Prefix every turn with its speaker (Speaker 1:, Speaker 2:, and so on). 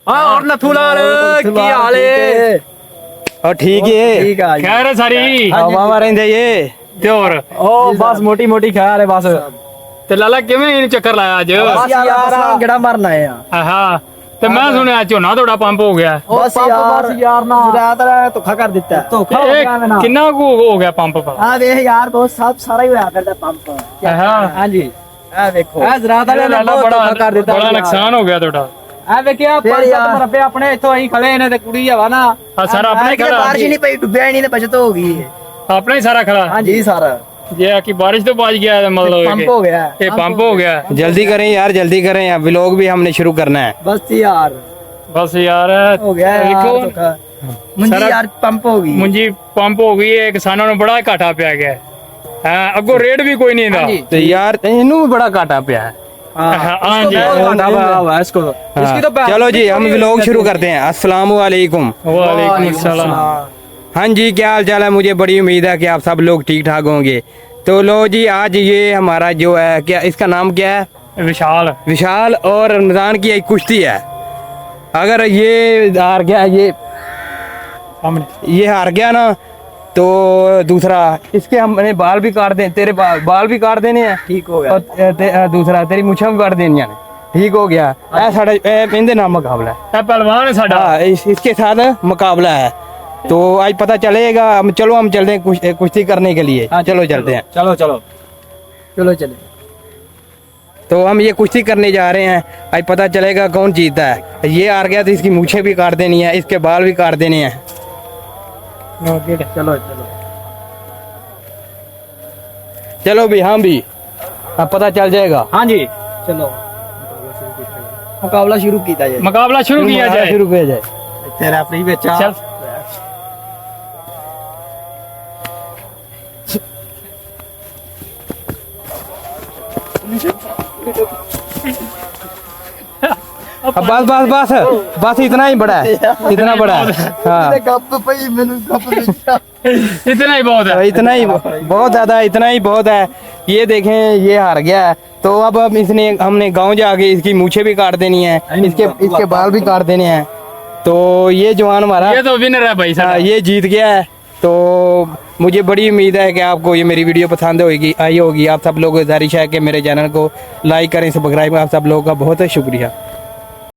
Speaker 1: और नथू लाल की हाल है?
Speaker 2: और ठीक है,
Speaker 1: खैर है सारी
Speaker 2: हवा रहंदे ये
Speaker 1: ते और
Speaker 3: ओ बस मोटी मोटी ख्याल है बस।
Speaker 1: ते लाला किवें इन चक्कर लाया अज?
Speaker 3: बस यार गड़ा मारना है यार।
Speaker 1: हाँ ते मैं सुनया झोना थोड़ा पंप हो गया।
Speaker 3: बस यार ना ज्यादा धोखा कर दिता है। धोखा हो गया मैं ना।
Speaker 1: कितना को हो गया पंप पर?
Speaker 3: हां देख यार दोस्त सब सारा ही होया करदा पंप।
Speaker 1: हाँ
Speaker 3: हां जी आ देखो आ ज्यादा
Speaker 1: लाला बड़ा बड़ा नुकसान हो गया थोड़ा।
Speaker 3: आ वेखिया 5-7 मरबे अपने इथों अहीं खड़े ने ते कुड़ी हवा ना।
Speaker 1: हाँ सारा अपना ही खड़ा,
Speaker 3: बारिश नहीं पई डुबया नहीं ते बचत हो गई है।
Speaker 1: अपना ही सारा खड़ा।
Speaker 3: हां जी सारा
Speaker 1: ये कि बारिश तो बच गया मतलब
Speaker 3: पंप हो गया।
Speaker 1: ये पंप हो गया।
Speaker 2: जल्दी करें यार, जल्दी करें यार, व्लॉग भी हमने शुरू करना है।
Speaker 3: बस यार
Speaker 1: बस यार
Speaker 3: हो गया यार धोखा। मुंजी यार पंप हो गई।
Speaker 1: मुंजी पंप हो गई है, किसानों ने बड़ा घाटा पिया गया। हाँ अगो रेट भी कोई नहीं था
Speaker 2: तो यार इनू भी बड़ा काटा पिया है।
Speaker 1: हाँ जी
Speaker 3: इसको
Speaker 2: हाँ। चलो जी हम व्लॉग शुरू करते हैं। अस्सलाम वालेकुम।
Speaker 1: वालेकुम सलाम।
Speaker 2: हाँ जी, क्या हाल चाल है? मुझे बड़ी उम्मीद है कि आप सब लोग ठीक ठाक होंगे। तो लो जी, आज ये हमारा जो है, क्या इसका नाम क्या है?
Speaker 1: विशाल।
Speaker 2: विशाल और रमजान की एक कुश्ती है। अगर ये हार गया, ये हार गया ना, तो दूसरा इसके हमने बाल भी काट दें, तेरे बाल भी काट देने हैं।
Speaker 3: ठीक हो गया।
Speaker 2: और दूसरा तेरी मुछां भी काट देनी है। ठीक हो गया। ऐ साढ़ा इनके नाम मुकाबला है।
Speaker 1: पहलवान है साडा।
Speaker 2: हाँ, इसके साथ मुकाबला है। तो आज पता चलेगा। चलो हम चलते हैं कुश्ती करने के लिए। चलो चलते हैं।
Speaker 3: चलो चलो चलो चले।
Speaker 2: तो हम ये कुश्ती करने जा रहे हैं। आज पता चलेगा कौन जीतता है। ये हार गया तो इसकी मूछें भी काट देनी है, इसके बाल भी काट देने हैं।
Speaker 3: चलो चलो
Speaker 2: चलो भी, हम भी अब पता चल जाएगा।
Speaker 1: हाँ जी
Speaker 3: चलो मुकाबला शुरू किया जाए।
Speaker 1: मुकाबला शुरू किया जाए।
Speaker 2: शुरू किया जाए।
Speaker 3: तेरा फ्री बेचा
Speaker 1: चल
Speaker 2: अब बस बस बस बस इतना ही बड़ा है, इतना बड़ा है। हाँ
Speaker 1: इतना ही बहुत है।
Speaker 2: इतना ही बहुत ज्यादा, इतना ही बहुत है। ये देखें, ये हार गया है। तो अब इसने हमने गांव जाके इसकी मूछें भी काट देनी है, इसके बाल भी काट देने हैं। तो ये जवान हमारा,
Speaker 1: ये तो विनर है भाई साहब।
Speaker 2: ये जीत गया है। तो मुझे बड़ी उम्मीद है कि आपको ये मेरी वीडियो पसंद आई होगी। आप सब लोग गुजारिश है कि मेरे चैनल को लाइक करें, सब्सक्राइब। आप सब लोगों का बहुत शुक्रिया।